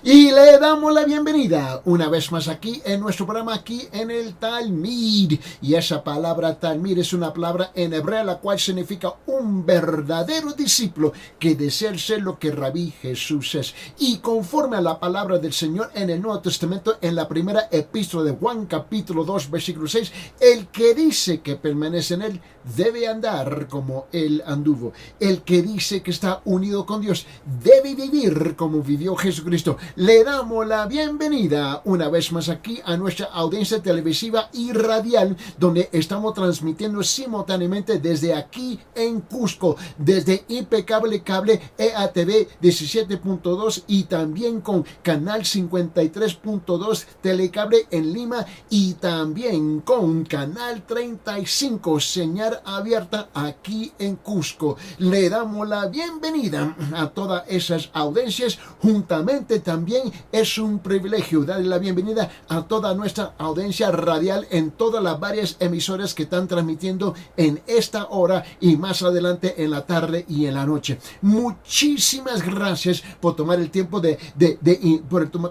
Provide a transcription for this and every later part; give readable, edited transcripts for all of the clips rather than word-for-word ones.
Y le damos la bienvenida una vez más aquí en nuestro programa, aquí en el Talmid. Y esa palabra Talmid es una palabra en hebreo la cual significa un verdadero discípulo que desea ser lo que Rabí Jesús es. Y conforme a la palabra del Señor en el Nuevo Testamento, en la primera epístola de Juan capítulo 2 versículo 6, el que dice que permanece en él debe andar como él anduvo. El que dice que está unido con Dios debe vivir como vivió Jesucristo. Le damos la bienvenida una vez más aquí a nuestra audiencia televisiva y radial, donde estamos transmitiendo simultáneamente desde aquí en Cusco, desde Impecable Cable EATV 17.2 y también con Canal 53.2 Telecable en Lima y también con Canal 35 señal abierta aquí en Cusco. Le damos la bienvenida a todas esas audiencias. Juntamente también es un privilegio darle la bienvenida a toda nuestra audiencia radial en todas las varias emisoras que están transmitiendo en esta hora y más adelante en la tarde y en la noche. Muchísimas gracias por tomar el tiempo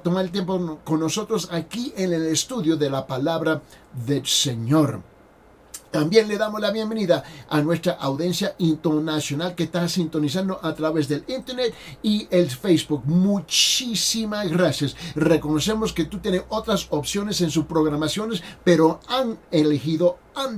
tomar el tiempo con nosotros aquí en el estudio de la palabra del Señor. También le damos la bienvenida a nuestra audiencia internacional que está sintonizando a través del internet y el Facebook. Muchísimas gracias. Reconocemos que tú tienes otras opciones en sus programaciones, pero han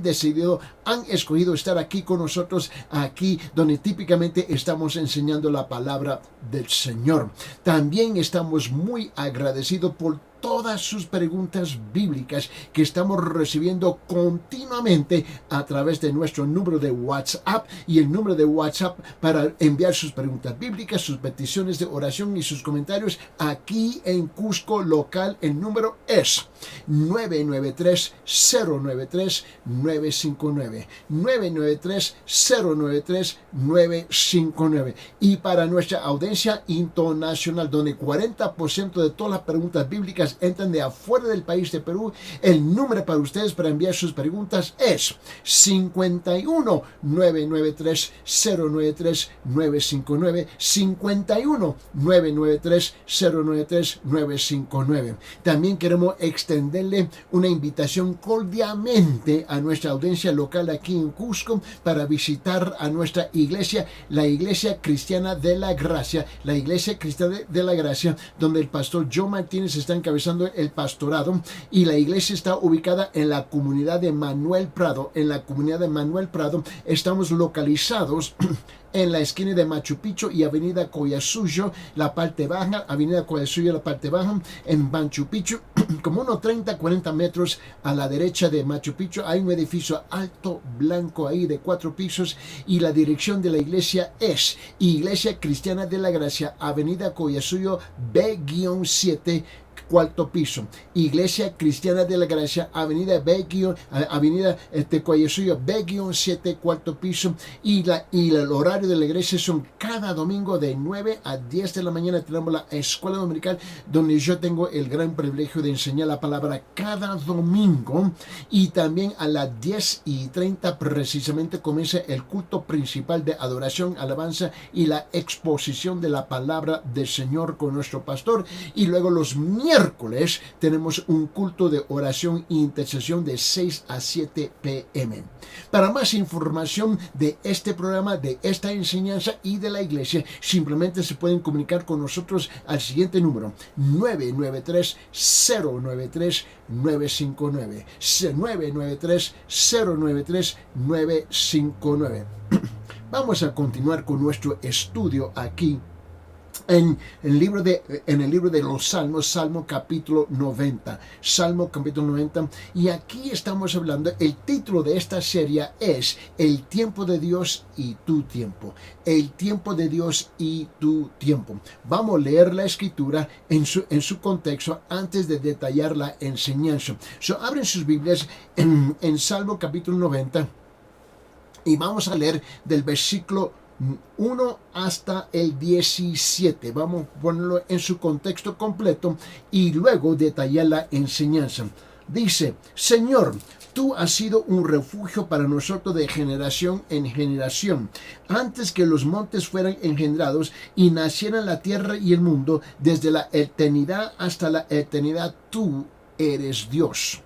decidido, han escogido estar aquí con nosotros, aquí donde típicamente estamos enseñando la palabra del Señor. También estamos muy agradecidos por todas sus preguntas bíblicas que estamos recibiendo continuamente a través de nuestro número de WhatsApp y el número de WhatsApp para enviar sus preguntas bíblicas, sus peticiones de oración y sus comentarios aquí en Cusco local. El número es 993-093-959 993-093-959 y para nuestra audiencia internacional, donde 40% de todas las preguntas bíblicas entran de afuera del país de Perú, el número para ustedes para enviar sus preguntas es 51 993 093 959 51 993 093 959. También queremos extenderle una invitación cordialmente a nuestra audiencia local aquí en Cusco para visitar a nuestra iglesia, la Iglesia Cristiana de la Gracia, donde el pastor Joe Martínez está encabezando el pastorado, y la iglesia está ubicada en la comunidad de Manuel Prado. En la comunidad de Manuel Prado estamos localizados en la esquina de Machu Picchu y Avenida Collasuyo, la parte baja, Avenida Collasuyo, la parte baja, en Machu Picchu, como unos 30-40 metros a la derecha de Machu Picchu, hay un edificio alto, blanco ahí de 4 pisos, y la dirección de la iglesia es Iglesia Cristiana de la Gracia, Avenida Collasuyo, B-7, cuarto piso. Iglesia Cristiana de la Gracia, Avenida Collasuyo, B-7, cuarto piso, y el horario de la iglesia son cada domingo de 9 a 10 de la mañana. Tenemos la escuela dominical donde yo tengo el gran privilegio de enseñar la palabra cada domingo, y también a las 10:30 precisamente comienza el culto principal de adoración, alabanza y la exposición de la palabra del Señor con nuestro pastor, y luego los miércoles tenemos un culto de oración e intercesión de 6 a 7 p.m. Para más información de este programa, de esta enseñanza y de la iglesia, simplemente se pueden comunicar con nosotros al siguiente número: 993-093-959 993-093-959. Vamos a continuar con nuestro estudio aquí en el libro de los Salmos, Salmo capítulo 90, y aquí estamos hablando, el título de esta serie es El tiempo de Dios y tu tiempo. El tiempo de Dios y tu tiempo. Vamos a leer la escritura en su contexto antes de detallar la enseñanza. Abren sus Biblias en Salmo capítulo 90 y vamos a leer del versículo 1 hasta el 17. Vamos a ponerlo en su contexto completo y luego detallar la enseñanza. Dice, Señor, tú has sido un refugio para nosotros de generación en generación. Antes que los montes fueran engendrados y nacieran la tierra y el mundo, desde la eternidad hasta la eternidad, tú eres Dios.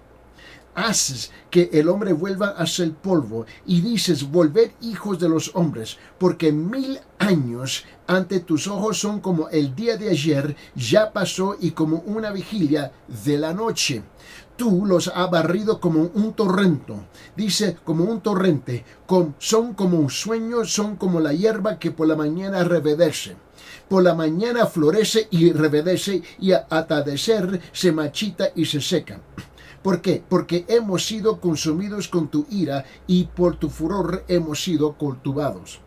Haces que el hombre vuelva a ser polvo y dices, volved hijos de los hombres, porque 1000 años ante tus ojos son como el día de ayer, ya pasó, y como una vigilia de la noche. Tú los has barrido como un torrente, dice, como un torrente, son como un sueño, son como la hierba que por la mañana reverdece. Por la mañana florece y reverdece, y a atardecer se marchita y se seca. ¿Por qué? Porque hemos sido consumidos con tu ira, y por tu furor hemos sido conturbados.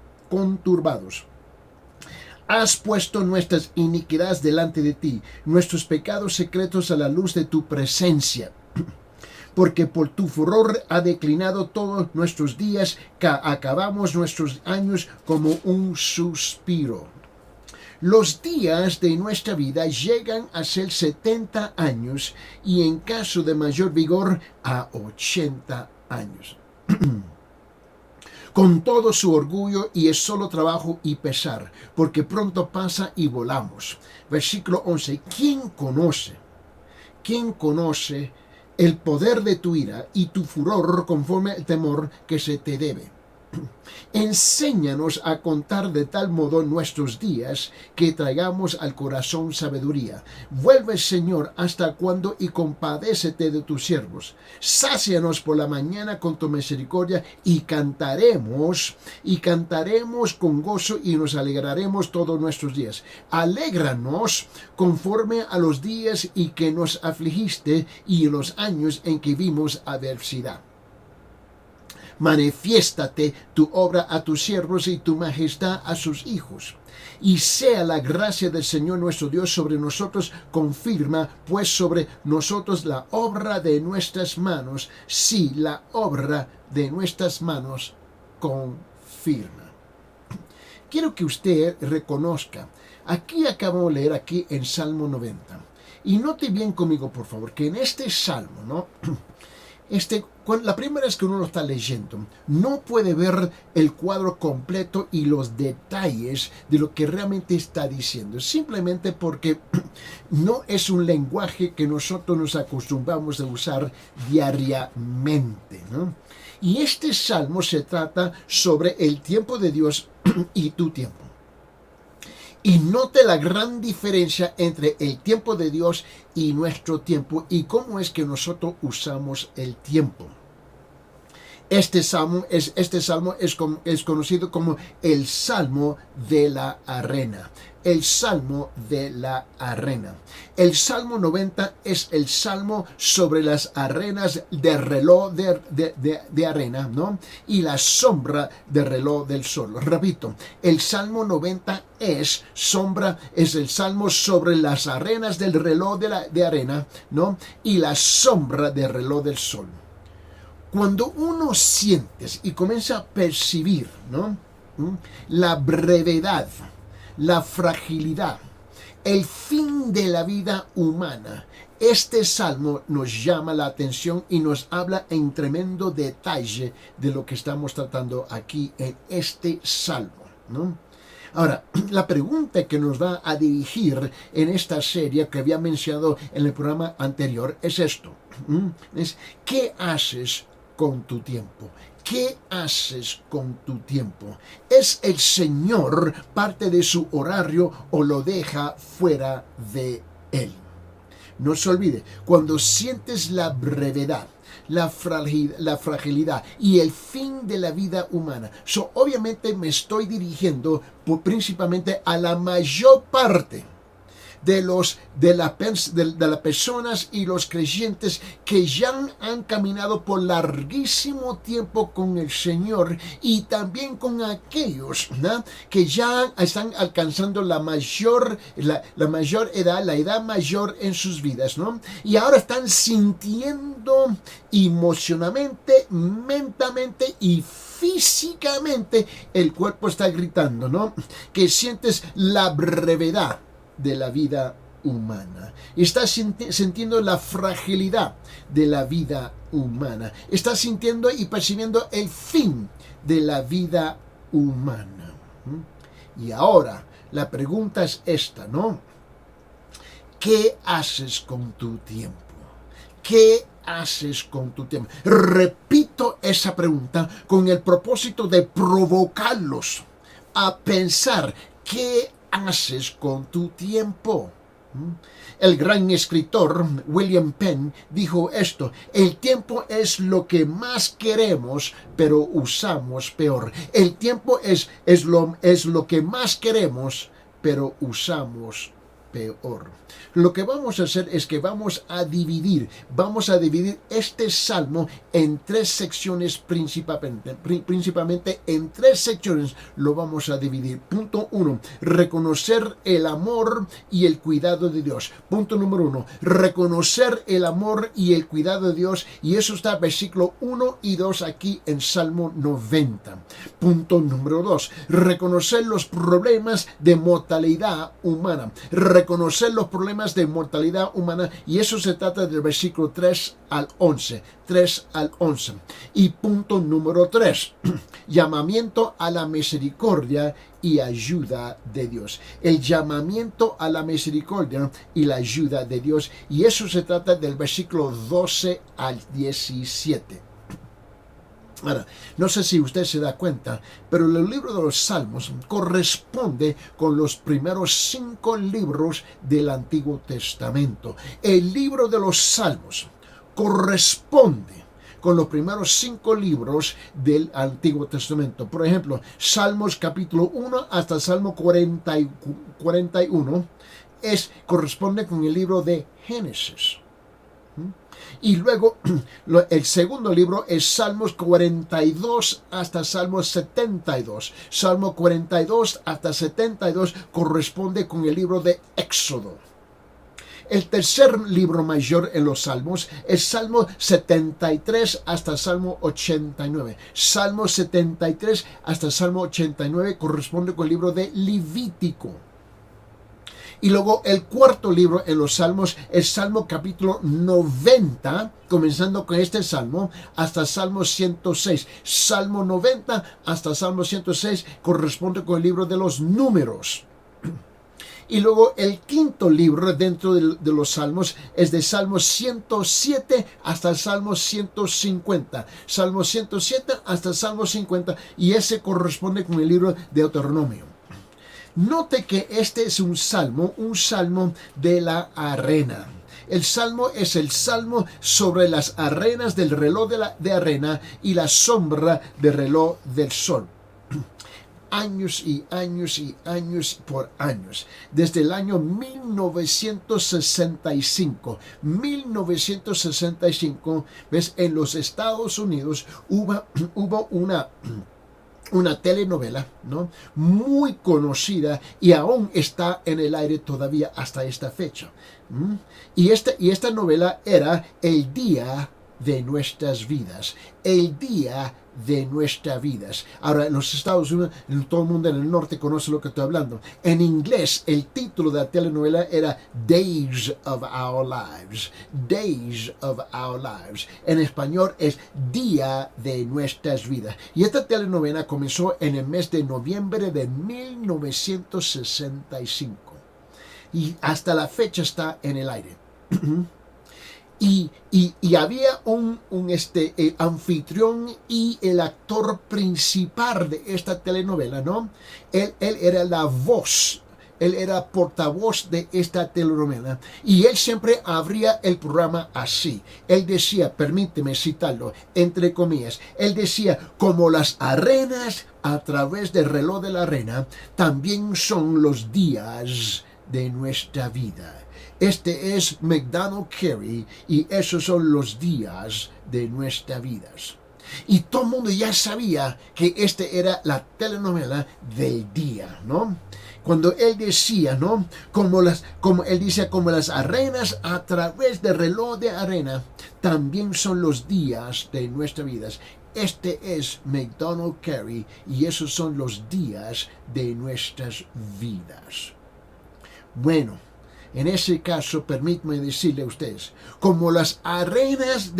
Has puesto nuestras iniquidades delante de ti, nuestros pecados secretos a la luz de tu presencia. Porque por tu furor ha declinado todos nuestros días, que acabamos nuestros años como un suspiro. Los días de nuestra vida llegan a ser 70 años y en caso de mayor vigor a 80 años. Con todo su orgullo, y es solo trabajo y pesar, porque pronto pasa y volamos. Versículo 11. ¿Quién conoce el poder de tu ira y tu furor conforme al temor que se te debe? Enséñanos a contar de tal modo nuestros días, que traigamos al corazón sabiduría. Vuelve, Señor, hasta cuándo, y compadécete de tus siervos. Sácianos por la mañana con tu misericordia, y cantaremos con gozo, y nos alegraremos todos nuestros días. Alégranos conforme a los días y que nos afligiste, y los años en que vimos adversidad. Manifiéstate tu obra a tus siervos, y tu majestad a sus hijos. Y sea la gracia del Señor nuestro Dios sobre nosotros, confirma pues sobre nosotros la obra de nuestras manos. Sí, la obra de nuestras manos confirma. Quiero que usted reconozca, aquí acabo de leer aquí en Salmo 90. Y note bien conmigo, por favor, que en este salmo, ¿no? La primera vez que uno lo está leyendo, no puede ver el cuadro completo y los detalles de lo que realmente está diciendo, simplemente porque no es un lenguaje que nosotros nos acostumbramos a usar diariamente, ¿no? Y este salmo se trata sobre el tiempo de Dios y tu tiempo. Y note la gran diferencia entre el tiempo de Dios y nuestro tiempo, y cómo es que nosotros usamos el tiempo. Este salmo es conocido como el Salmo de la Arena. El Salmo de la Arena. El Salmo 90 es el Salmo sobre las arenas del reloj de arena, ¿no? Y la sombra del reloj del sol. Repito, el Salmo 90 es el Salmo sobre las arenas del reloj de arena, ¿no? Y la sombra del reloj del sol. Cuando uno siente y comienza a percibir, ¿no? La brevedad, la fragilidad, el fin de la vida humana, este salmo nos llama la atención y nos habla en tremendo detalle de lo que estamos tratando aquí en este salmo, ¿no? Ahora, la pregunta que nos va a dirigir en esta serie que había mencionado en el programa anterior es esto. ¿Qué haces con tu tiempo? ¿Qué haces con tu tiempo? ¿Es el Señor parte de su horario o lo deja fuera de él? No se olvide, cuando sientes la brevedad, la fragilidad y el fin de la vida humana, obviamente me estoy dirigiendo principalmente a la mayor parte de las personas y los creyentes que ya han caminado por larguísimo tiempo con el Señor, y también con aquellos, ¿no?, que ya están alcanzando la mayor edad, la edad mayor en sus vidas, ¿no? Y ahora están sintiendo emocionalmente, mentalmente y físicamente, el cuerpo está gritando, ¿no? Que sientes la brevedad de la vida humana. Está sintiendo la fragilidad de la vida humana. Está sintiendo y percibiendo el fin de la vida humana. Y ahora, la pregunta es esta, ¿no? ¿Qué haces con tu tiempo? ¿Qué haces con tu tiempo? Repito esa pregunta con el propósito de provocarlos a pensar qué haces con tu tiempo. El gran escritor William Penn dijo esto: el tiempo es lo que más queremos, pero usamos peor. El tiempo es lo que más queremos, pero usamos peor. Lo que vamos a hacer es que vamos a dividir este salmo en tres secciones principalmente en tres secciones lo vamos a dividir. Punto 1, reconocer el amor y el cuidado de Dios. Punto número 1, reconocer el amor y el cuidado de Dios, y eso está versículo 1 y 2 aquí en Salmo 90. Punto número 2, reconocer los problemas de mortalidad humana. Reconocer los problemas de mortalidad humana, y eso se trata del versículo 3 al 11. Y punto número 3, llamamiento a la misericordia y ayuda de Dios. El llamamiento a la misericordia y la ayuda de Dios, y eso se trata del versículo 12 al 17. Ahora, no sé si usted se da cuenta, pero el libro de los Salmos corresponde con los primeros 5 libros del Antiguo Testamento. El libro de los Salmos corresponde con los primeros 5 libros del Antiguo Testamento. Por ejemplo, Salmos capítulo 1 hasta Salmo 41 corresponde con el libro de Génesis. Y luego el segundo libro es Salmos 42 hasta Salmos 72. Salmo 42 hasta 72 corresponde con el libro de Éxodo. El tercer libro mayor en los Salmos es Salmo 73 hasta Salmo 89. Salmo 73 hasta Salmo 89 corresponde con el libro de Levítico. Y luego el cuarto libro en los Salmos es Salmo capítulo 90, comenzando con este Salmo hasta Salmo 106. Salmo 90 hasta Salmo 106 corresponde con el libro de los Números. Y luego el quinto libro dentro de los Salmos es de Salmo 107 hasta Salmo 150. Salmo 107 hasta Salmo 50, y ese corresponde con el libro de Deuteronomio. Note que este es un salmo de la arena. El salmo es el salmo sobre las arenas del reloj de arena y la sombra del reloj del sol. Años y años y años por años. Desde el año 1965. 1965, ¿ves? En los Estados Unidos hubo una telenovela, ¿no?, muy conocida, y aún está en el aire todavía hasta esta fecha. Y esta novela era El día de nuestras vidas. El día de nuestras vidas. Ahora, en los Estados Unidos, todo el mundo en el norte conoce lo que estoy hablando. En inglés, el título de la telenovela era Days of Our Lives. Days of Our Lives. En español es Día de nuestras vidas. Y esta telenovela comenzó en el mes de noviembre de 1965. Y hasta la fecha está en el aire. Y había un anfitrión y el actor principal de esta telenovela, ¿no? Él era la voz, él era portavoz de esta telenovela, y él siempre abría el programa así. Él decía, permíteme citarlo, entre comillas, él decía: como las arenas a través del reloj de la arena, también son los días de nuestra vida. Este es McDonald Carey, y esos son los días de nuestras vidas. Y todo el mundo ya sabía que esta era la telenovela del día, ¿no? Cuando él decía, ¿no?, como las arenas a través del reloj de arena, también son los días de nuestras vidas. Este es McDonald Carey, y esos son los días de nuestras vidas. Bueno, En ese caso, permítanme decirle a ustedes, como las arenas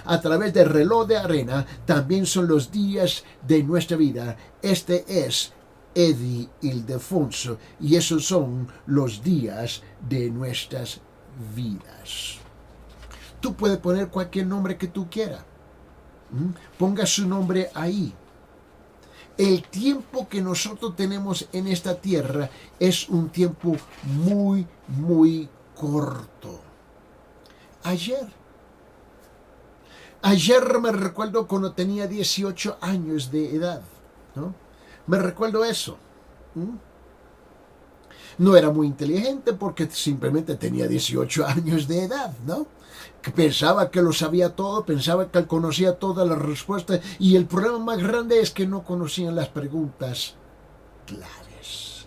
a través del reloj de arena, también son los días de nuestra vida. Este es Eddie Ildefonso y esos son los días de nuestras vidas. Tú puedes poner cualquier nombre que tú quieras. Ponga su nombre ahí. El tiempo que nosotros tenemos en esta tierra es un tiempo muy, muy corto. Ayer me recuerdo cuando tenía 18 años de edad, ¿no? Me recuerdo eso. No era muy inteligente porque simplemente tenía 18 años de edad, ¿no? Que pensaba que lo sabía todo, pensaba que conocía todas las respuestas y el problema más grande es que no conocían las preguntas claves.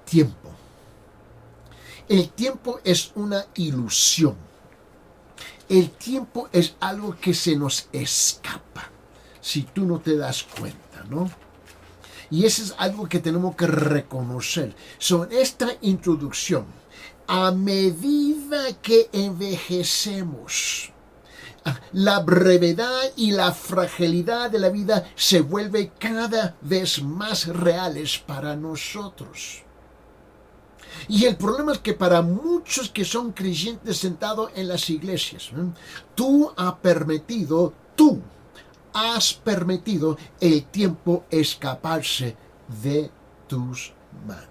Tiempo. El tiempo es una ilusión. El tiempo es algo que se nos escapa si tú no te das cuenta, ¿no? Y eso es algo que tenemos que reconocer. En esta introducción, a medida que envejecemos, la brevedad y la fragilidad de la vida se vuelven cada vez más reales para nosotros. Y el problema es que para muchos que son creyentes sentados en las iglesias, tú has permitido el tiempo escaparse de tus manos.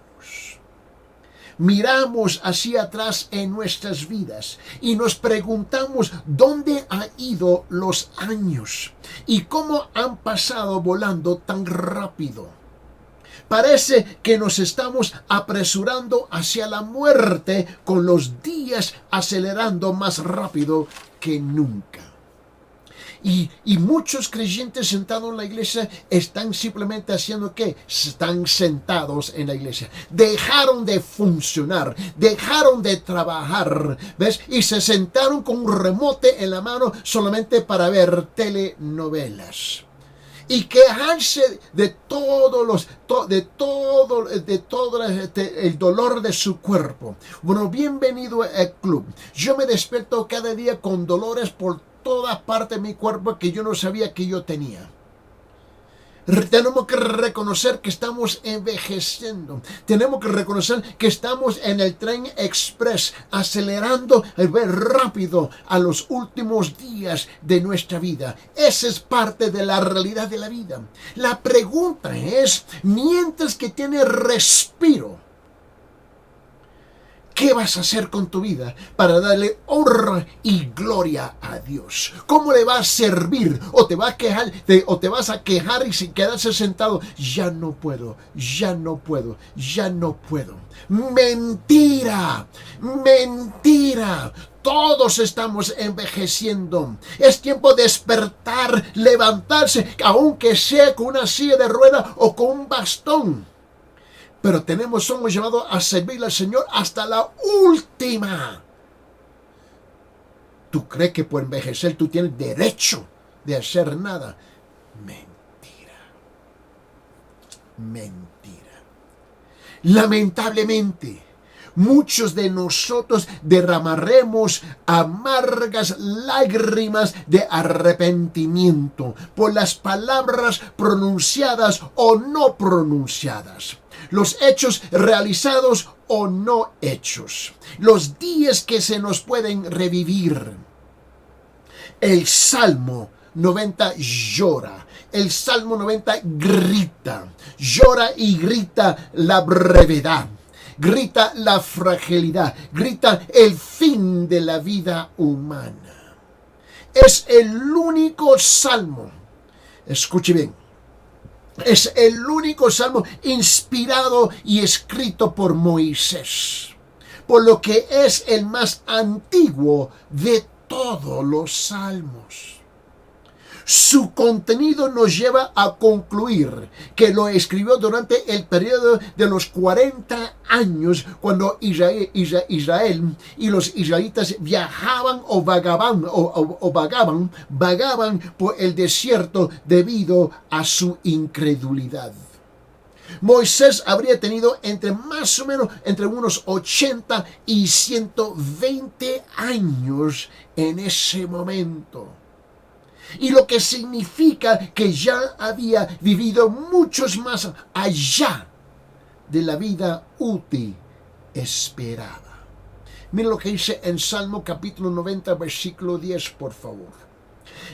Miramos hacia atrás en nuestras vidas y nos preguntamos dónde han ido los años y cómo han pasado volando tan rápido. Parece que nos estamos apresurando hacia la muerte con los días acelerando más rápido que nunca. Y muchos creyentes sentados en la iglesia están simplemente haciendo ¿qué? Están sentados en la iglesia. Dejaron de funcionar, dejaron de trabajar, ¿ves? Y se sentaron con un remote en la mano solamente para ver telenovelas. Y quejarse de todo el dolor de su cuerpo. Bueno, bienvenido al club. Yo me despierto cada día con dolores por toda parte de mi cuerpo que yo no sabía que yo tenía. Tenemos que reconocer que estamos envejeciendo. Tenemos que reconocer que estamos en el tren express, acelerando rápido a los últimos días de nuestra vida. Esa es parte de la realidad de la vida. La pregunta es, mientras que tienes respiro, ¿qué vas a hacer con tu vida para darle honra y gloria a Dios? ¿Cómo le vas a servir? ¿O te vas a quejar, o te vas a quejar y sin quedarse sentado? Ya no puedo. Mentira. Todos estamos envejeciendo. Es tiempo de despertar, levantarse, aunque sea con una silla de rueda o con un bastón. Pero somos llamados a servir al Señor hasta la última. ¿Tú crees que por envejecer tú tienes derecho de hacer nada? Mentira. Lamentablemente, muchos de nosotros derramaremos amargas lágrimas de arrepentimiento por las palabras pronunciadas o no pronunciadas, los hechos realizados o no hechos, los días que se nos pueden revivir. El Salmo 90 llora. El Salmo 90 grita. Llora y grita la brevedad. Grita la fragilidad. Grita el fin de la vida humana. Es el único salmo. Escuche bien. Es el único salmo inspirado y escrito por Moisés, por lo que es el más antiguo de todos los salmos. Su contenido nos lleva a concluir que lo escribió durante el periodo de los 40 años cuando Israel y los israelitas viajaban o vagaban por el desierto debido a su incredulidad. Moisés habría tenido más o menos entre unos 80 y 120 años en ese momento. Y lo que significa que ya había vivido muchos más allá de la vida útil esperada. Mira lo que dice en Salmo capítulo 90, versículo 10, por favor.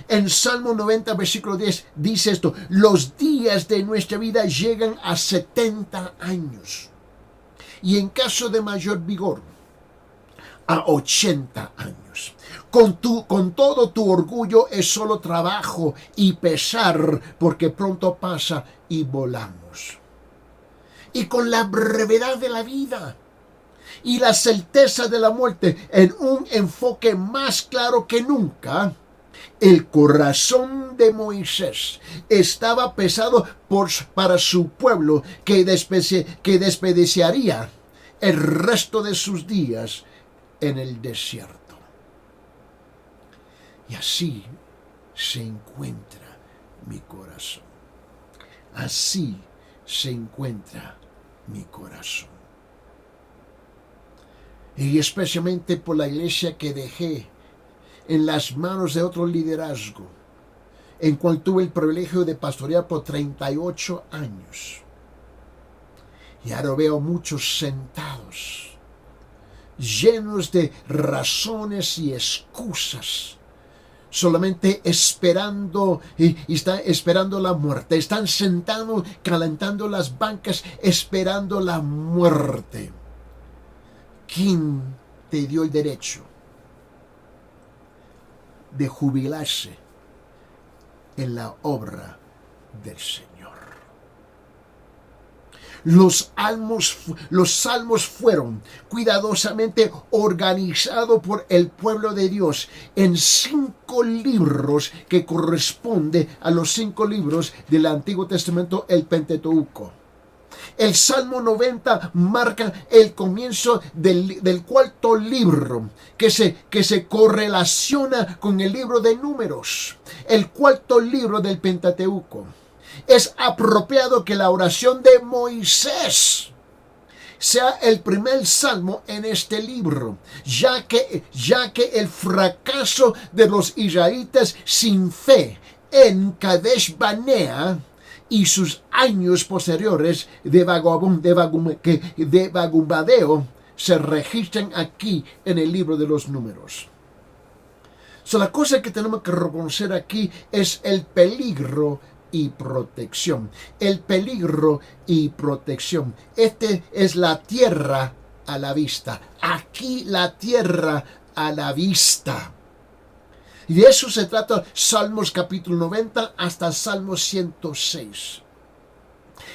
En Salmo 90, versículo 10 dice esto: los días de nuestra vida llegan a 70 años. Y en caso de mayor vigor, a 80 años. Con todo tu orgullo es solo trabajo y pesar, porque pronto pasa y volamos. Y con la brevedad de la vida y la certeza de la muerte en un enfoque más claro que nunca, el corazón de Moisés estaba pesado para su pueblo, que desperdiciaría el resto de sus días en el desierto. Y así se encuentra mi corazón. Así se encuentra mi corazón. Y especialmente por la iglesia que dejé en las manos de otro liderazgo, en cual tuve el privilegio de pastorear por 38 años. Y ahora veo muchos sentados, llenos de razones y excusas, solamente esperando y están esperando la muerte. Están sentados, calentando las bancas, esperando la muerte. ¿Quién te dio el derecho de jubilarse en la obra del Señor? Los salmos fueron cuidadosamente organizados por el pueblo de Dios en 5 libros que corresponden a los 5 libros del Antiguo Testamento, el Pentateuco. El Salmo 90 marca el comienzo del cuarto libro que se correlaciona con el libro de Números, el cuarto libro del Pentateuco. Es apropiado que la oración de Moisés sea el primer salmo en este libro, ya que el fracaso de los israelitas sin fe en Kadesh Barnea y sus años posteriores de vagabundeo se registran aquí en el libro de los Números. La cosa que tenemos que reconocer aquí es el peligro y protección. El peligro y protección. Este es la tierra a la vista. Aquí la tierra a la vista. Y de eso se trata Salmos capítulo 90 hasta Salmos 106.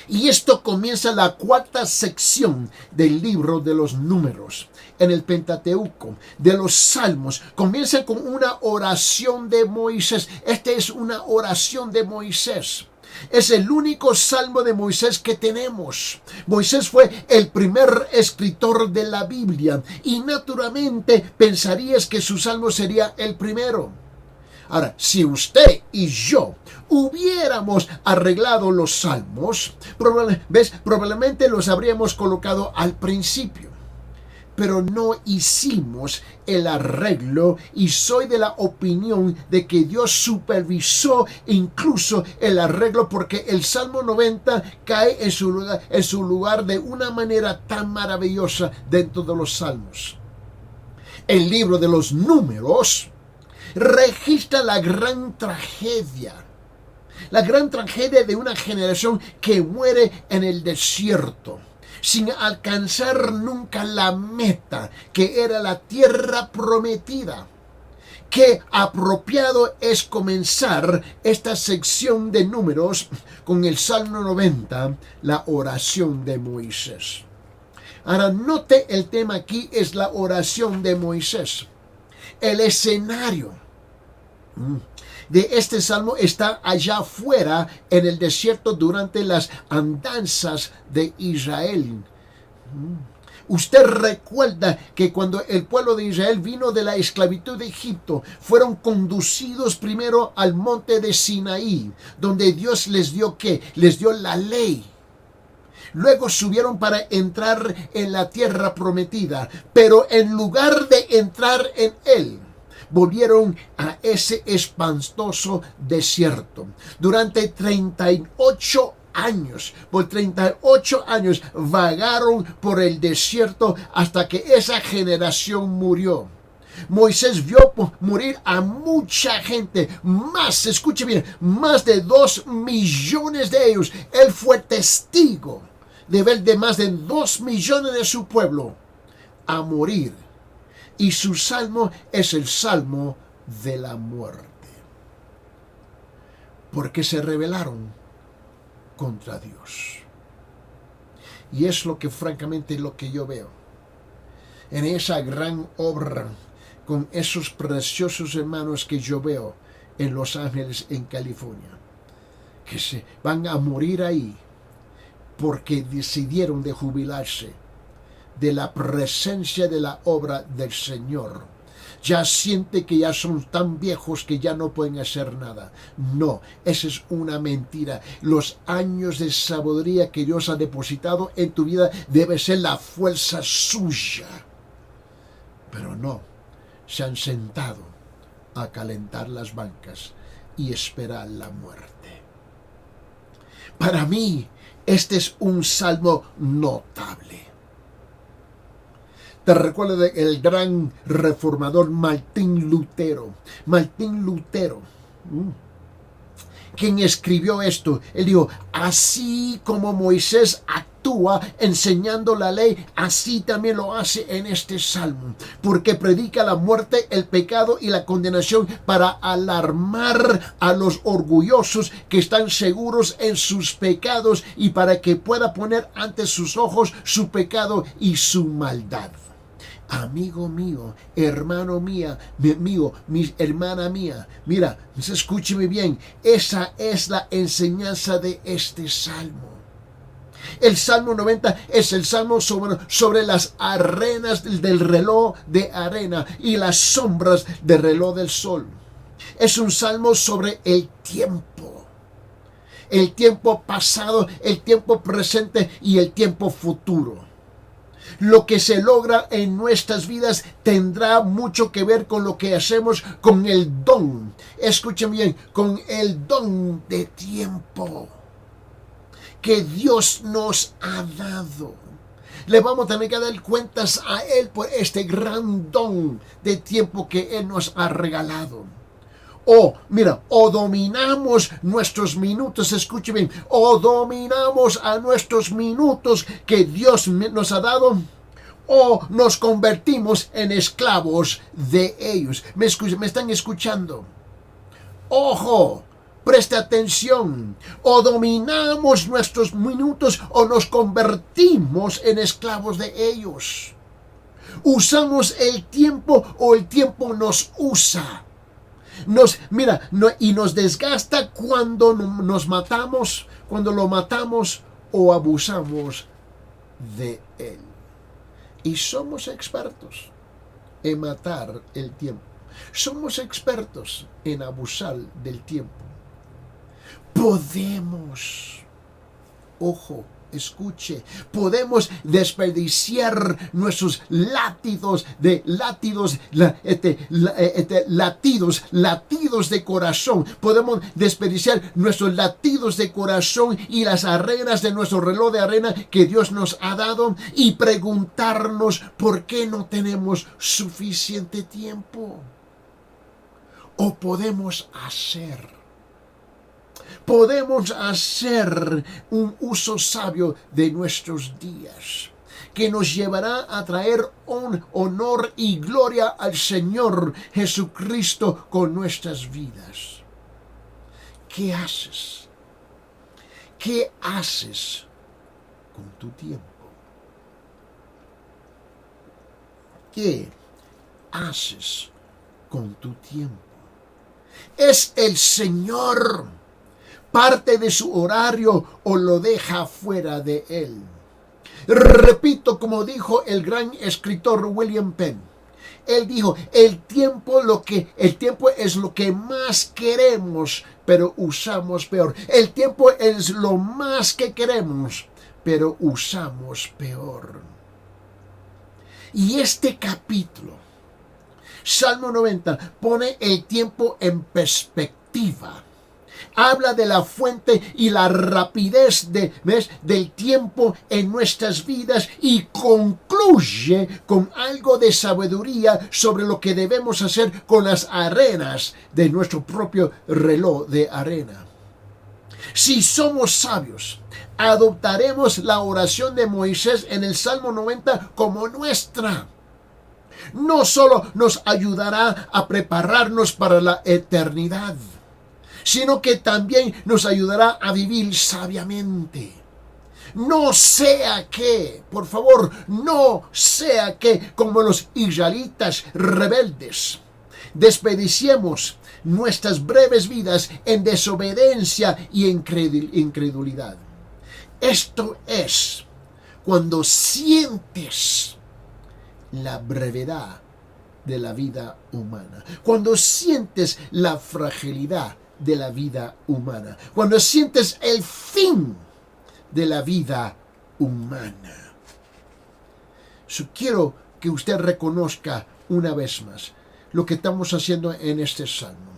Y esto comienza la 4ª sección del libro de los Números. En el Pentateuco, de los Salmos, comienza con una oración de Moisés. Esta es una oración de Moisés. Es el único salmo de Moisés que tenemos. Moisés fue el primer escritor de la Biblia y naturalmente pensarías que su salmo sería el primero. Ahora, si usted y yo hubiéramos arreglado los salmos, probablemente los habríamos colocado al principio. Pero no hicimos el arreglo y soy de la opinión de que Dios supervisó incluso el arreglo, porque el Salmo 90 cae en su lugar de una manera tan maravillosa dentro de los salmos. El libro de los Números registra la gran tragedia de una generación que muere en el desierto, sin alcanzar nunca la meta, que era la tierra prometida. Qué apropiado es comenzar esta sección de Números con el Salmo 90, la oración de Moisés. Ahora, note el tema aquí es la oración de Moisés. El escenario de este salmo está allá afuera en el desierto durante las andanzas de Israel. Usted recuerda que cuando el pueblo de Israel vino de la esclavitud de Egipto, fueron conducidos primero al monte de Sinaí, donde Dios les dio ¿qué? Les dio la ley. Luego subieron para entrar en la tierra prometida, pero en lugar de entrar en él, volvieron a ese espantoso desierto. Durante 38 años, por 38 años vagaron por el desierto hasta que esa generación murió. Moisés vio morir a mucha gente, escuche bien, más de 2 millones de ellos. Él fue testigo de ver de más de 2 millones de su pueblo a morir. Y su salmo es el salmo de la muerte. Porque se rebelaron contra Dios. Y es lo que francamente lo que yo veo en esa gran obra, con esos preciosos hermanos que yo veo en Los Ángeles, en California, que se van a morir ahí porque decidieron de jubilarse de la presencia de la obra del Señor. Ya siente que ya son tan viejos que ya no pueden hacer nada. No, esa es una mentira. Los años de sabiduría que Dios ha depositado en tu vida debe ser la fuerza suya. Pero no, se han sentado a calentar las bancas y esperar la muerte. Para mí, este es un salmo notable. Te recuerdo del gran reformador Martín Lutero. Martín Lutero, quien escribió esto. Él dijo, así como Moisés actúa enseñando la ley, así también lo hace en este salmo, porque predica la muerte, el pecado y la condenación para alarmar a los orgullosos que están seguros en sus pecados y para que pueda poner ante sus ojos su pecado y su maldad. Amigo mío, hermano mía, mi hermana mía, mira, escúcheme bien, esa es la enseñanza de este salmo. El Salmo 90 es el salmo sobre las arenas del reloj de arena y las sombras del reloj del sol. Es un salmo sobre el tiempo pasado, el tiempo presente y el tiempo futuro. Lo que se logra en nuestras vidas tendrá mucho que ver con lo que hacemos con el don. Escuchen bien, con el don de tiempo que Dios nos ha dado. Le vamos a tener que dar cuentas a Él por este gran don de tiempo que Él nos ha regalado. O dominamos nuestros minutos, escuche bien, o dominamos a nuestros minutos que Dios nos ha dado, o nos convertimos en esclavos de ellos. ¿Me están escuchando? Ojo, preste atención. O dominamos nuestros minutos o nos convertimos en esclavos de ellos. Usamos el tiempo o el tiempo nos usa. Y nos desgasta cuando nos matamos, cuando lo matamos o abusamos de él. Y somos expertos en matar el tiempo. Somos expertos en abusar del tiempo. Podemos desperdiciar nuestros latidos de corazón. Podemos desperdiciar nuestros latidos de corazón y las arenas de nuestro reloj de arena que Dios nos ha dado y preguntarnos por qué no tenemos suficiente tiempo. O podemos hacer un uso sabio de nuestros días que nos llevará a traer honor y gloria al Señor Jesucristo con nuestras vidas. ¿Qué haces? ¿Qué haces con tu tiempo? ¿Qué haces con tu tiempo? ¿Es el Señor parte de su horario o lo deja fuera de él? Repito, como dijo el gran escritor William Penn, él dijo, el tiempo es lo que más queremos, pero usamos peor. El tiempo es lo más que queremos, pero usamos peor. Y este capítulo, Salmo 90, pone el tiempo en perspectiva. Habla de la fuente y la rapidez del tiempo en nuestras vidas y concluye con algo de sabiduría sobre lo que debemos hacer con las arenas de nuestro propio reloj de arena. Si somos sabios, adoptaremos la oración de Moisés en el Salmo 90 como nuestra. No solo nos ayudará a prepararnos para la eternidad, sino que también nos ayudará a vivir sabiamente. No sea que, por favor, no sea que, como los israelitas rebeldes, desperdiciemos nuestras breves vidas en desobediencia y incredulidad. Esto es cuando sientes la brevedad de la vida humana, cuando sientes la fragilidad de la vida humana, cuando sientes el fin de la vida humana. Quiero que usted reconozca una vez más lo que estamos haciendo en este salmo,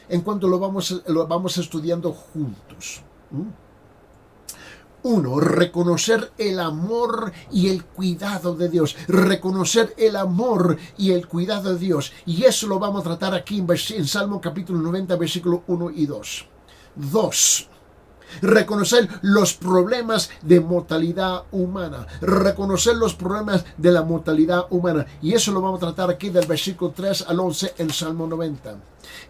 en cuanto lo vamos estudiando juntos. 1. Reconocer el amor y el cuidado de Dios. Reconocer el amor y el cuidado de Dios. Y eso lo vamos a tratar aquí en Salmo capítulo 90, versículo 1 y 2. 2. Reconocer los problemas de mortalidad humana. Reconocer los problemas de la mortalidad humana. Y eso lo vamos a tratar aquí del versículo 3 al 11 en Salmo 90.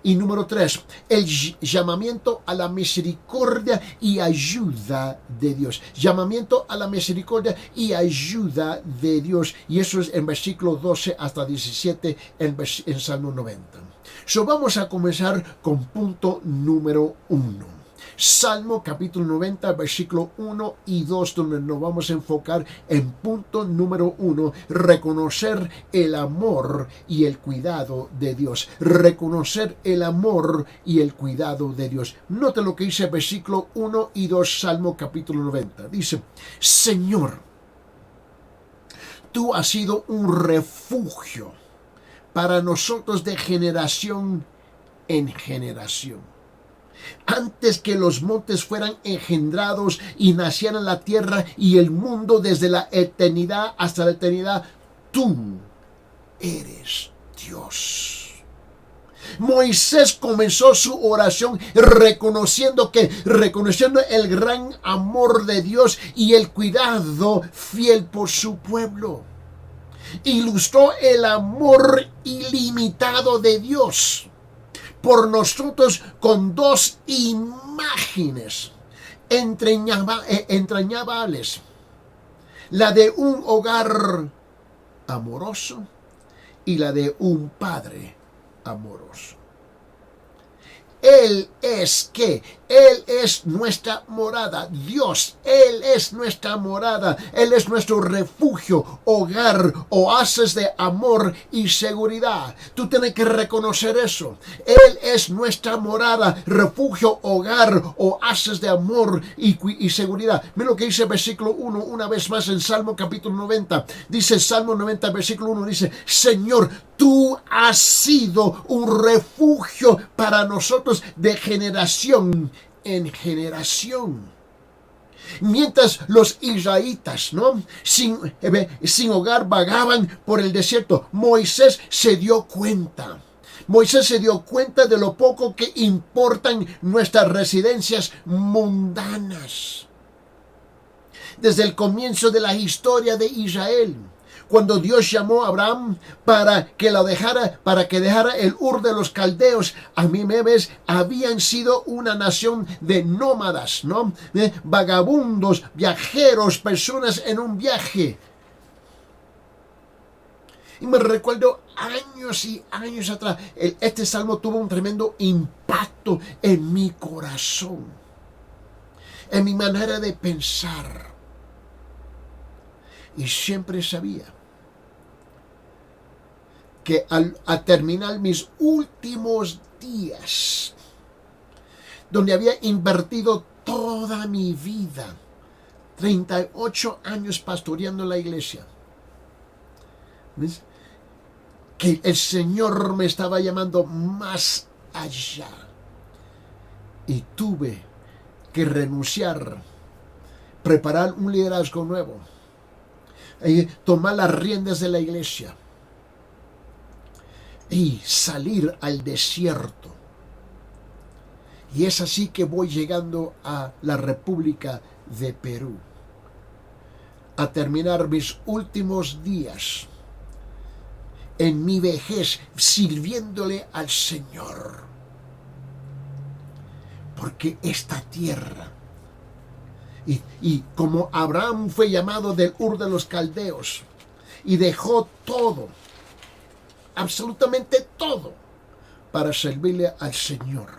Y número 3, el llamamiento a la misericordia y ayuda de Dios. Llamamiento a la misericordia y ayuda de Dios. Y eso es en versículo 12 hasta 17 en Salmo 90. Vamos a comenzar con punto número 1. Salmo capítulo 90, versículo 1 y 2, donde nos vamos a enfocar en punto número 1, reconocer el amor y el cuidado de Dios. Reconocer el amor y el cuidado de Dios. Note lo que dice versículo 1 y 2, Salmo capítulo 90. Dice, Señor, tú has sido un refugio para nosotros de generación en generación. Antes que los montes fueran engendrados y nacieran la tierra y el mundo desde la eternidad hasta la eternidad, tú eres Dios. Moisés comenzó su oración reconociendo el gran amor de Dios y el cuidado fiel por su pueblo. Ilustró el amor ilimitado de Dios por nosotros con dos imágenes entrañables. La de un hogar amoroso y la de un padre amoroso. Él es nuestra morada. Dios, Él es nuestra morada. Él es nuestro refugio, hogar, oasis de amor y seguridad. Tú tienes que reconocer eso. Él es nuestra morada, refugio, hogar, oasis de amor y seguridad. Mira lo que dice el versículo 1 una vez más en Salmo capítulo 90. Dice Salmo 90, versículo 1, dice, Señor, tú has sido un refugio para nosotros de generación en generación. Mientras los israelitas, sin hogar vagaban por el desierto, Moisés se dio cuenta de lo poco que importan nuestras residencias mundanas. Desde el comienzo de la historia de Israel, cuando Dios llamó a Abraham para que dejara el Ur de los Caldeos, habían sido una nación de nómadas, vagabundos, viajeros, personas en un viaje. Y me recuerdo años y años atrás, este salmo tuvo un tremendo impacto en mi corazón, en mi manera de pensar. Y siempre sabía que al terminar mis últimos días, donde había invertido toda mi vida 38 años pastoreando la iglesia. ¿Ves? Que el Señor me estaba llamando más allá. Y tuve que renunciar, preparar un liderazgo nuevo, tomar las riendas de la iglesia y salir al desierto. Y es así que voy llegando a la República de Perú, a terminar mis últimos días en mi vejez sirviéndole al Señor. Porque esta tierra, y como Abraham fue llamado del Ur de los Caldeos y dejó todo, absolutamente todo, para servirle al Señor.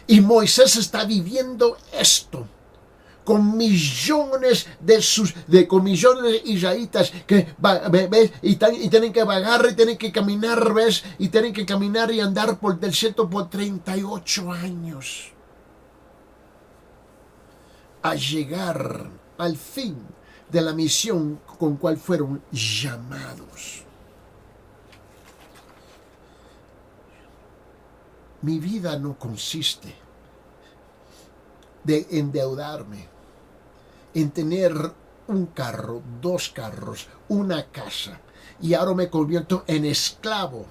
Y Moisés está viviendo esto con millones con millones de israelitas que y tienen que vagar y tienen que caminar, ¿ves? Y tienen que caminar y andar por el desierto por 38 años a llegar al fin de la misión con cual fueron llamados. Mi vida no consiste de endeudarme, en tener un carro, 2 carros, una casa, y ahora me convierto en esclavo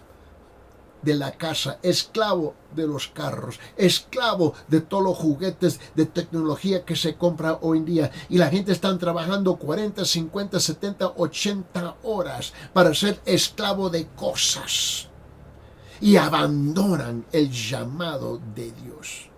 de la casa, esclavo de los carros, esclavo de todos los juguetes de tecnología que se compra hoy en día, y la gente está trabajando 40, 50, 70, 80 horas para ser esclavo de cosas y abandonan el llamado de Dios.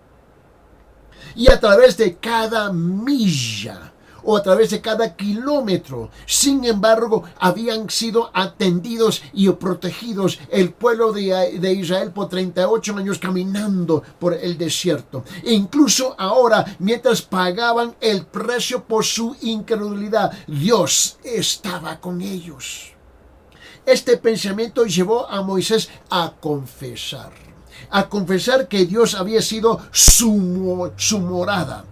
Y a través de cada milla o a través de cada kilómetro, sin embargo, habían sido atendidos y protegidos el pueblo de Israel por 38 años caminando por el desierto. E incluso ahora, mientras pagaban el precio por su incredulidad, Dios estaba con ellos. Este pensamiento llevó a Moisés a confesar que Dios había sido su morada,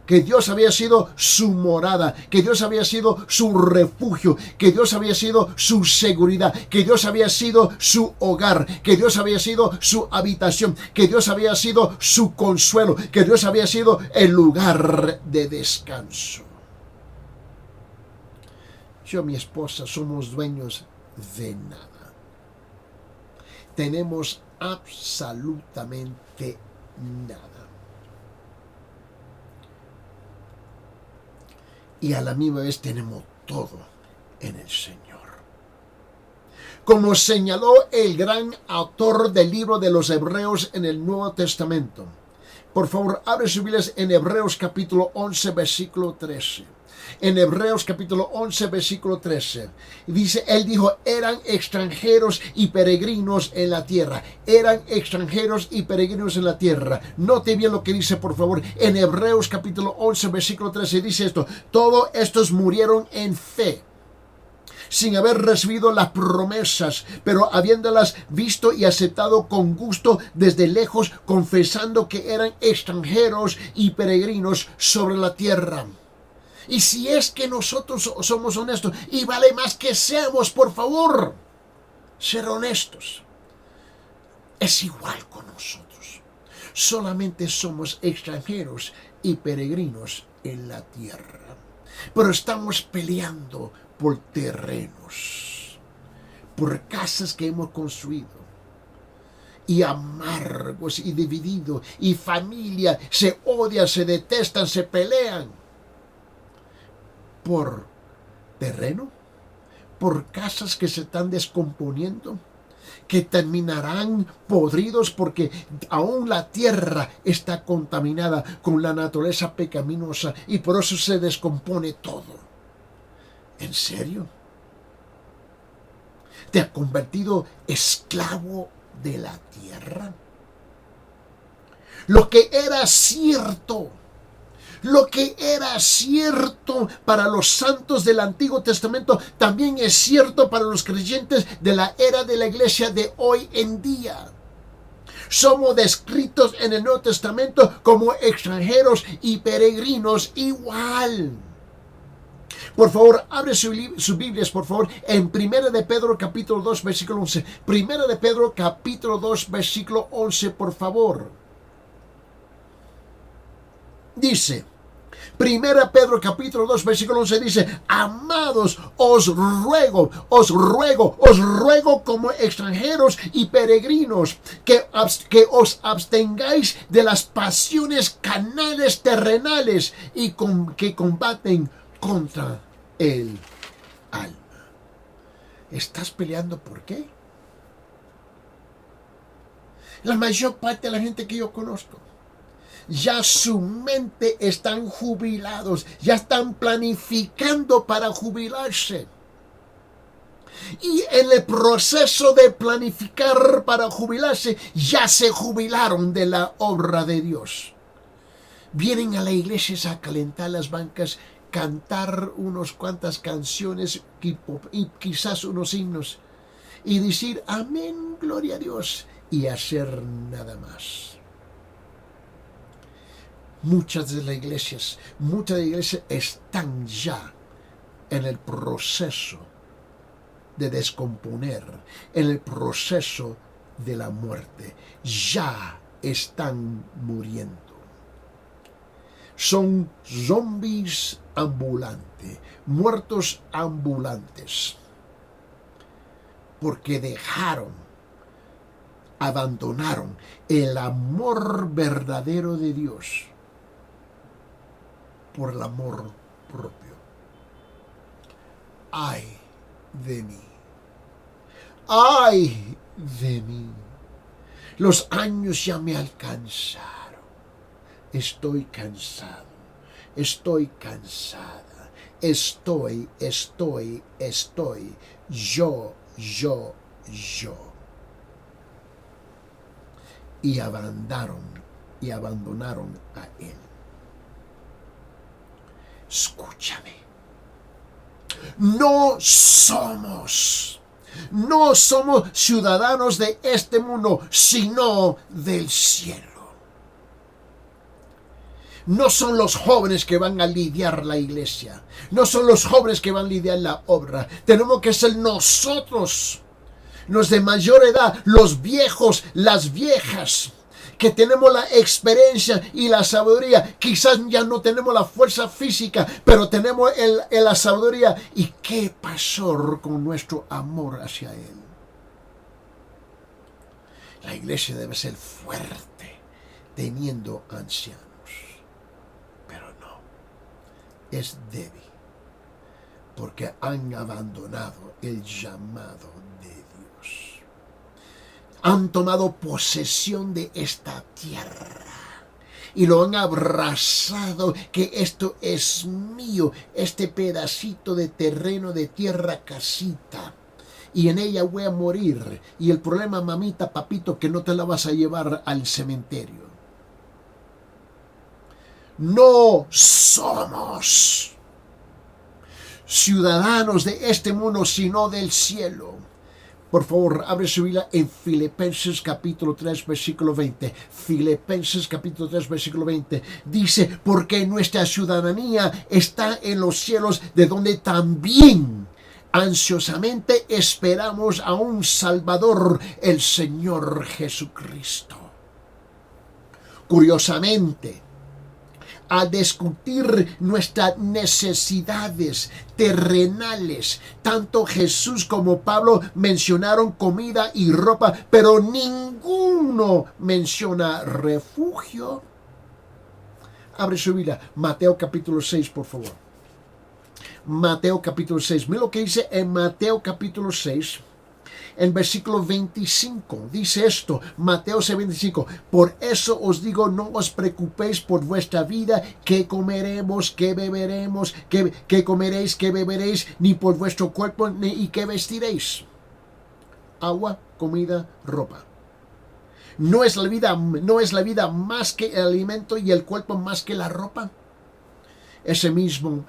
que Dios había sido su morada, que Dios había sido su refugio, que Dios había sido su seguridad, que Dios había sido su hogar, que Dios había sido su habitación, que Dios había sido su consuelo, que Dios había sido el lugar de descanso. Yo y mi esposa somos dueños de nada. Tenemos absolutamente nada. Y a la misma vez tenemos todo en el Señor. Como señaló el gran autor del libro de los Hebreos en el Nuevo Testamento. Por favor, abre sus Biblias en Hebreos capítulo 11, versículo 13. En Hebreos capítulo 11, versículo 13. Dice, él dijo, eran extranjeros y peregrinos en la tierra. Eran extranjeros y peregrinos en la tierra. Note bien lo que dice, por favor. En Hebreos capítulo 11, versículo 13 dice esto. Todos estos murieron en fe, sin haber recibido las promesas, pero habiéndolas visto y aceptado con gusto desde lejos, confesando que eran extranjeros y peregrinos sobre la tierra. Y si es que nosotros somos honestos, y vale más que seamos, por favor, ser honestos, es igual con nosotros. Solamente somos extranjeros y peregrinos en la tierra. Pero estamos peleando por terrenos, por casas que hemos construido, y amargos y divididos, y familia se odian, se detestan, se pelean por terreno, por casas que se están descomponiendo, que terminarán podridos porque aún la tierra está contaminada con la naturaleza pecaminosa y por eso se descompone todo. ¿En serio? ¿Te has convertido esclavo de la tierra? Lo que era cierto para los santos del Antiguo Testamento también es cierto para los creyentes de la era de la iglesia de hoy en día. Somos descritos en el Nuevo Testamento como extranjeros y peregrinos igual. Por favor, abre sus Biblias, por favor, en 1 de Pedro capítulo 2, versículo 11. 1 de Pedro capítulo 2, versículo 11, por favor. Dice, 1 Pedro capítulo 2, versículo 11 dice, amados, os ruego como extranjeros y peregrinos, que os abstengáis de las pasiones carnales terrenales y que combaten contra el alma. ¿Estás peleando por qué? La mayor parte de la gente que yo conozco, ya su mente están jubilados, ya están planificando para jubilarse. Y en el proceso de planificar para jubilarse, ya se jubilaron de la obra de Dios. Vienen a la iglesia a calentar las bancas, cantar unas cuantas canciones y quizás unos himnos y decir amén, gloria a Dios, y hacer nada más. Muchas de las iglesias están ya en el proceso de descomponer, en el proceso de la muerte. Ya están muriendo. Son zombies ambulantes, muertos ambulantes, porque abandonaron el amor verdadero de Dios por el amor propio. ¡Ay de mí! ¡Ay de mí! Los años ya me alcanzaron. Estoy cansado. Estoy cansada. Estoy. Yo. Y abandonaron a Él. Escúchame. No somos ciudadanos de este mundo, sino del cielo. No son los jóvenes que van a lidiar la iglesia. No son los jóvenes que van a lidiar la obra. Tenemos que ser nosotros, los de mayor edad, los viejos, las viejas, que tenemos la experiencia y la sabiduría. Quizás ya no tenemos la fuerza física, pero tenemos la sabiduría. ¿Y qué pasó con nuestro amor hacia Él? La iglesia debe ser fuerte, teniendo ancianos. Pero no, es débil, porque han abandonado el llamado de Dios. Han tomado posesión de esta tierra y lo han abrazado, que esto es mío, este pedacito de terreno, de tierra, casita, y en ella voy a morir. Y el problema, mamita, papito, que no te la vas a llevar al cementerio. No somos ciudadanos de este mundo, sino del cielo. Por favor, abre su Biblia en Filipenses capítulo 3, versículo 20. Filipenses capítulo 3, versículo 20. Dice, porque nuestra ciudadanía está en los cielos, de donde también ansiosamente esperamos a un Salvador, el Señor Jesucristo. Curiosamente, a discutir nuestras necesidades terrenales, tanto Jesús como Pablo mencionaron comida y ropa, pero ninguno menciona refugio. Abre su Biblia, Mateo capítulo 6, por favor. Mateo capítulo 6. Mira lo que dice en Mateo capítulo 6. En versículo 25 dice esto, Mateo 6:25, por eso os digo, no os preocupéis por vuestra vida, qué comeremos, qué beberemos, qué comeréis, qué beberéis, ni por vuestro cuerpo, ni qué vestiréis. Agua, comida, ropa. ¿No es la vida más que el alimento y el cuerpo más que la ropa? Ese mismo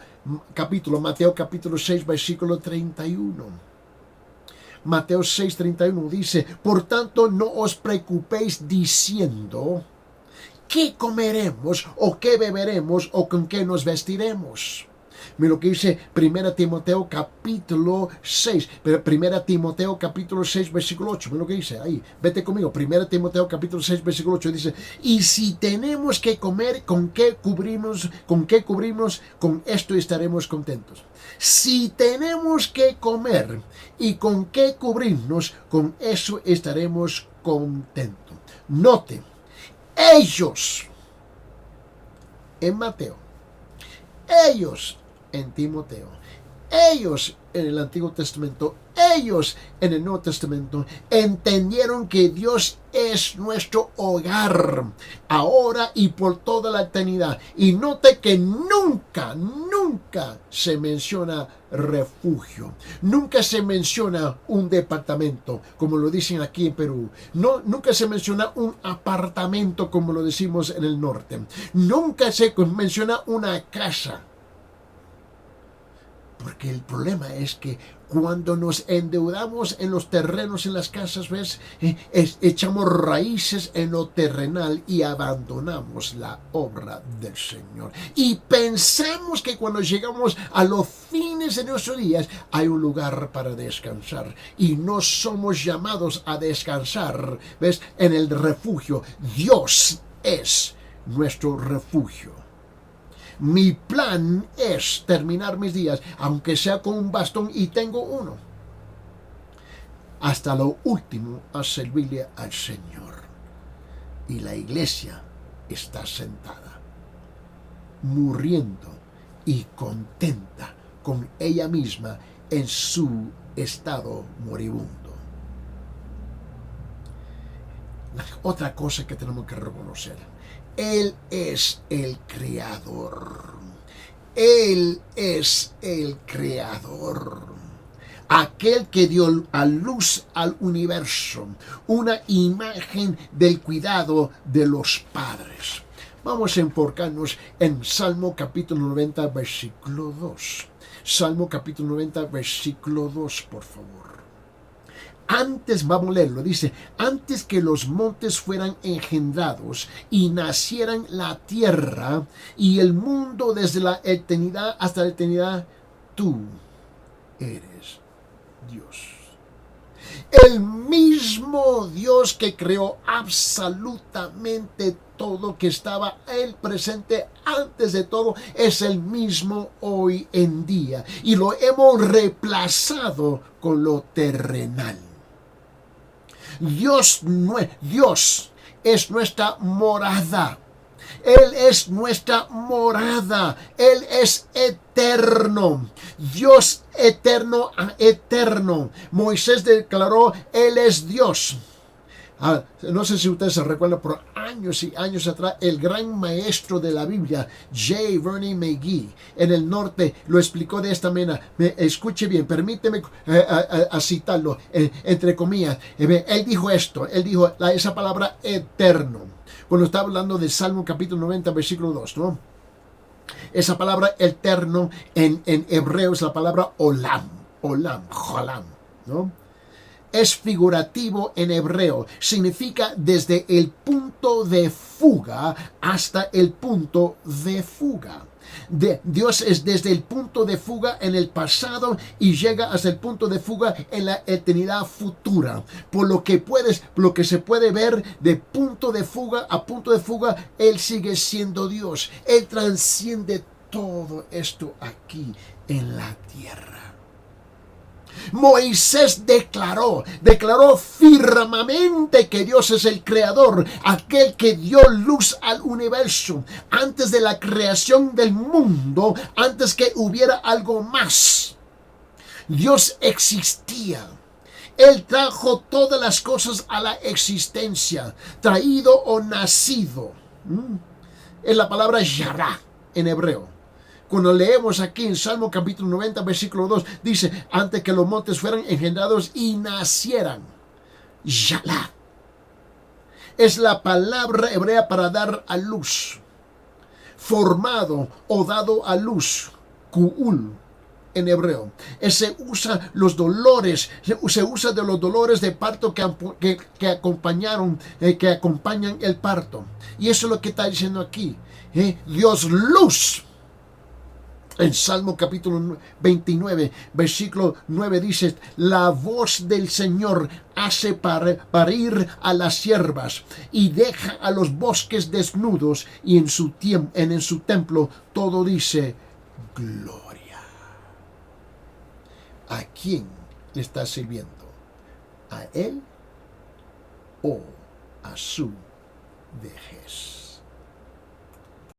capítulo, Mateo capítulo 6, versículo 31. Mateo 6:31 dice, por tanto no os preocupéis diciendo, ¿qué comeremos o qué beberemos o con qué nos vestiremos? Mira lo que dice 1 Timoteo capítulo 6, 1 Timoteo capítulo 6 versículo 8, mira lo que dice ahí, vete conmigo, 1 Timoteo capítulo 6 versículo 8 dice, y si tenemos que comer, con qué cubrimos, con esto estaremos contentos. Si tenemos que comer y con qué cubrirnos, con eso estaremos contentos. Note, ellos en Mateo, ellos en Timoteo, ellos en el Antiguo Testamento, ellos en el Nuevo Testamento entendieron que Dios es nuestro hogar, ahora y por toda la eternidad. Y note que nunca se menciona refugio, nunca se menciona un departamento, como lo dicen aquí en Perú. No, nunca se menciona un apartamento, como lo decimos en el norte. Nunca se menciona una casa. Porque el problema es que cuando nos endeudamos en los terrenos, en las casas, ¿ves? Echamos raíces en lo terrenal y abandonamos la obra del Señor. Y pensamos que cuando llegamos a los fines de nuestros días hay un lugar para descansar. Y no somos llamados a descansar, ¿ves? En el refugio. Dios es nuestro refugio. Mi plan es terminar mis días, aunque sea con un bastón y tengo uno, hasta lo último a servirle al Señor. Y la iglesia está sentada, muriendo y contenta con ella misma en su estado moribundo. Otra cosa que tenemos que reconocer: Él es el creador. Él es el creador. Aquel que dio a luz al universo. Una imagen del cuidado de los padres. Vamos a enfocarnos en Salmo capítulo 90, versículo 2. Salmo capítulo 90, versículo 2, por favor. Antes, vamos a leerlo, dice, antes que los montes fueran engendrados y nacieran la tierra y el mundo desde la eternidad hasta la eternidad, tú eres Dios. El mismo Dios que creó absolutamente todo, que estaba Él presente antes de todo, es el mismo hoy en día. Y lo hemos reemplazado con lo terrenal. Dios es nuestra morada. Él es nuestra morada. Él es eterno. Dios eterno a eterno. Moisés declaró, Él es Dios. No sé si ustedes se recuerdan, por años y años atrás, el gran maestro de la Biblia, J. Vernon McGee, en el norte, lo explicó de esta manera. Escuche bien, permíteme citarlo, entre comillas. Él dijo esto, esa palabra eterno, cuando estaba hablando de Salmo capítulo 90, versículo 2, ¿no? Esa palabra eterno en hebreo es la palabra olam, ¿no? Es figurativo en hebreo, significa desde el punto de fuga hasta el punto de fuga. Dios es desde el punto de fuga en el pasado y llega hasta el punto de fuga en la eternidad futura. Por lo que se puede ver, de punto de fuga a punto de fuga, Él sigue siendo Dios. Él transciende todo esto aquí en la tierra. Moisés declaró firmemente que Dios es el creador, aquel que dio luz al universo antes de la creación del mundo, antes que hubiera algo más. Dios existía. Él trajo todas las cosas a la existencia, traído o nacido. Es la palabra yará en hebreo. Cuando leemos aquí en Salmo capítulo 90, versículo 2, dice, antes que los montes fueran engendrados y nacieran. Yalá. Es la palabra hebrea para dar a luz. Formado o dado a luz. Ku'ul. en hebreo. Se usa los dolores, se usa de los dolores de parto que acompañan el parto. Y eso es lo que está diciendo aquí. Dios luz. En Salmo capítulo 29, versículo 9 dice, la voz del Señor hace parir a las siervas y deja a los bosques desnudos, y en su templo todo dice gloria. ¿A quién le está sirviendo? ¿A él o a su vejez?